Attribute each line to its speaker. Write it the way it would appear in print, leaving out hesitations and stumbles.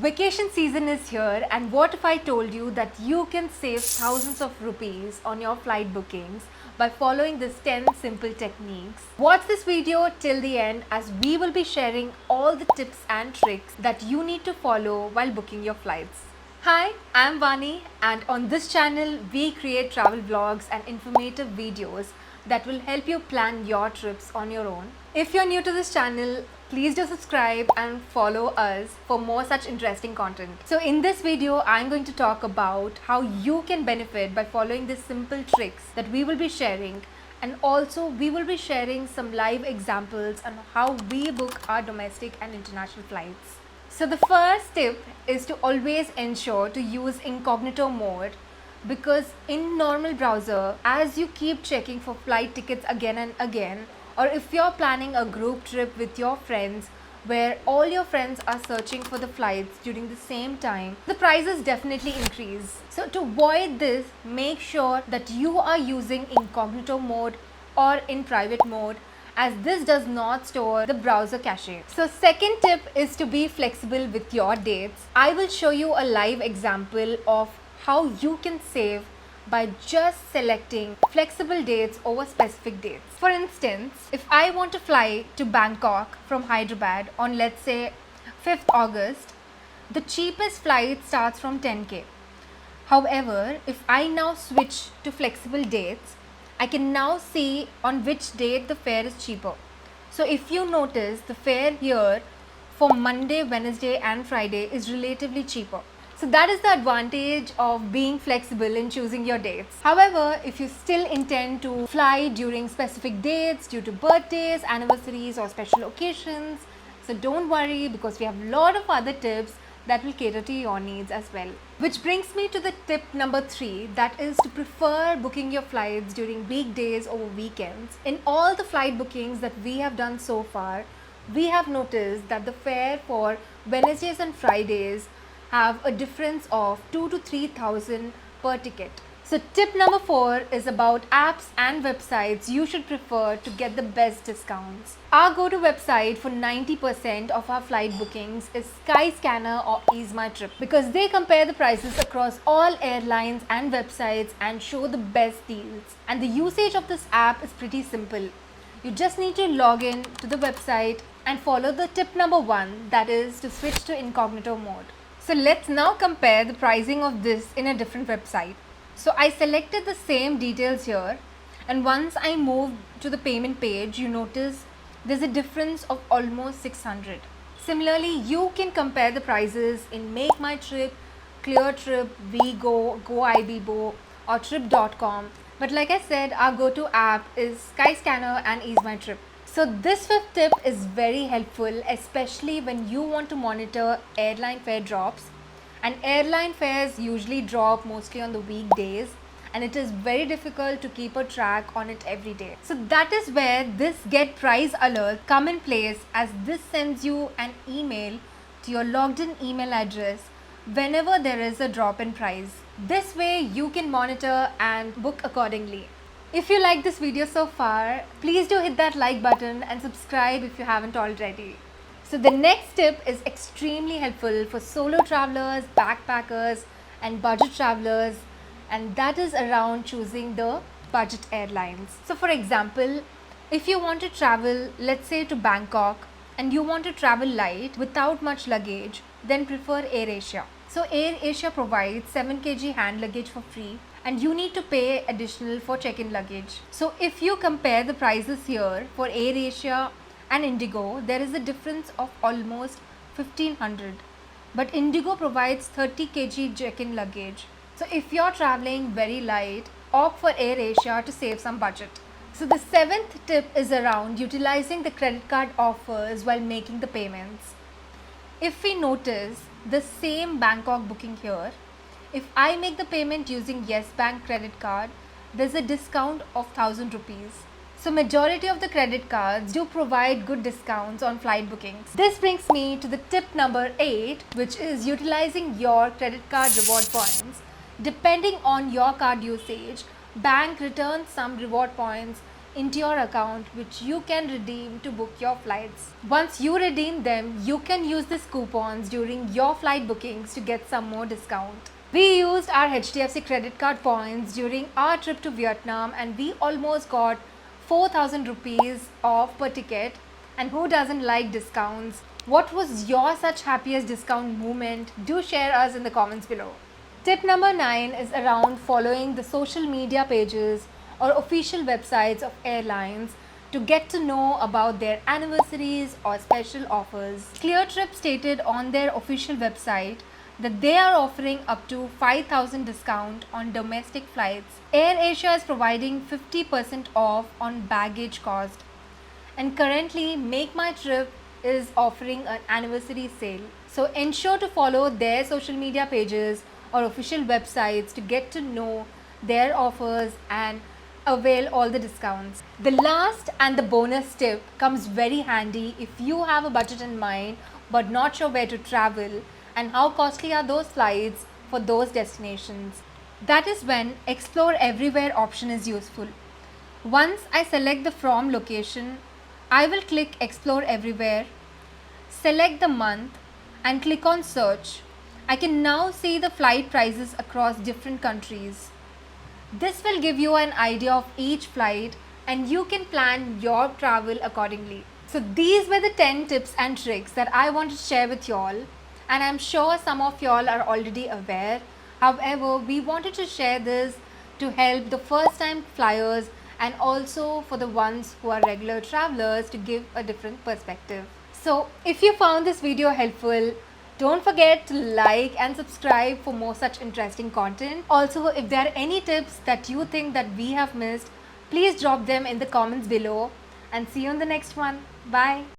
Speaker 1: Vacation season is here, and what if I told you that you can save thousands of rupees on your flight bookings by following these 10 simple techniques? Watch this video till the end as we will be sharing all the tips and tricks that you need to follow while booking your flights. Hi, I'm Vani, and on this channel we create travel vlogs and informative videos that will help you plan your trips on your own. If you're new to this channel, please do subscribe and follow us for more such interesting content. So in this video, I'm going to talk about how you can benefit by following these simple tricks that we will be sharing, and also we will be sharing some live examples on how we book our domestic and international flights. So the first tip is to always ensure to use incognito mode, because in normal browser, as you keep checking for flight tickets again and again, or if you're planning a group trip with your friends where all your friends are searching for the flights during the same time, the prices definitely increase. So to avoid this, make sure that you are using incognito mode or in private mode, as this does not store the browser cache. So second tip is to be flexible with your dates. I will show you a live example of how you can save by just selecting flexible dates over specific dates. For instance, if I want to fly to Bangkok from Hyderabad on, let's say, 5th August, the cheapest flight starts from 10k. However, if I now switch to flexible dates, I can now see on which date the fare is cheaper. So if you notice, the fare here for Monday, Wednesday and Friday is relatively cheaper. So that is the advantage of being flexible in choosing your dates. However, if you still intend to fly during specific dates due to birthdays, anniversaries or special occasions, so don't worry, because we have a lot of other tips that will cater to your needs as well. Which brings me to the tip number 3, that is to prefer booking your flights during weekdays over weekends. In all the flight bookings that we have done so far, we have noticed that the fare for Wednesdays and Fridays have a difference of 2 to 3,000 per ticket. So tip number 4 is about apps and websites you should prefer to get the best discounts. Our go-to website for 90% of our flight bookings is Skyscanner or EaseMyTrip, because they compare the prices across all airlines and websites and show the best deals. And the usage of this app is pretty simple. You just need to log in to the website and follow the tip number 1, that is to switch to incognito mode. So let's now compare the pricing of this in a different website. So I selected the same details here, and once I moved to the payment page, you notice there's a difference of almost 600. Similarly, you can compare the prices in MakeMyTrip, ClearTrip, Vigo, GoIbibo or Trip.com. But like I said, our go-to app is Skyscanner and EaseMyTrip. So this 5th tip is very helpful, especially when you want to monitor airline fare drops. And airline fares usually drop mostly on the weekdays, and it is very difficult to keep a track on it every day. So that is where this get price alert come in place, as this sends you an email to your logged in email address whenever there is a drop in price. This way you can monitor and book accordingly. If you like this video so far, please do hit that like button and subscribe if you haven't already. So the next tip is extremely helpful for solo travelers, backpackers and budget travelers, and that is around choosing the budget airlines. So for example, if you want to travel, let's say to Bangkok, and you want to travel light without much luggage, then prefer AirAsia. So AirAsia provides 7 kg hand luggage for free, and you need to pay additional for check-in luggage. So if you compare the prices here for AirAsia and Indigo, there is a difference of almost 1500. But Indigo provides 30 kg check-in luggage. So if you're traveling very light, opt for AirAsia to save some budget. So the 7th tip is around utilizing the credit card offers while making the payments. If we notice the same Bangkok booking here, if I make the payment using Yes Bank credit card, there's a discount of 1000 rupees. So majority of the credit cards do provide good discounts on flight bookings. This brings me to the tip number 8, which is utilizing your credit card reward points. Depending on your card usage, bank returns some reward points into your account which you can redeem to book your flights. Once you redeem them, you can use these coupons during your flight bookings to get some more discount. We used our HDFC credit card points during our trip to Vietnam and we almost got 4,000 rupees off per ticket. And who doesn't like discounts? What was your such happiest discount moment? Do share us in the comments below. Tip number 9 is around following the social media pages or official websites of airlines to get to know about their anniversaries or special offers. Cleartrip stated on their official website that they are offering up to 5,000 discount on domestic flights. AirAsia is providing 50% off on baggage cost. And currently Make My Trip is offering an anniversary sale. So ensure to follow their social media pages or official websites to get to know their offers and avail all the discounts. The last and the bonus tip comes very handy if you have a budget in mind but not sure where to travel and how costly are those flights for those destinations. That is when Explore Everywhere option is useful. Once I select the from location, I will click Explore Everywhere, select the month and click on search. I can now see the flight prices across different countries. This will give you an idea of each flight and you can plan your travel accordingly. So these were the 10 tips and tricks that I want to share with y'all, and I'm sure some of y'all are already aware. However, we wanted to share this to help the first time flyers and also for the ones who are regular travelers to give a different perspective. So if you found this video helpful, don't forget to like and subscribe for more such interesting content. Also, if there are any tips that you think that we have missed, please drop them in the comments below and see you in the next one. Bye.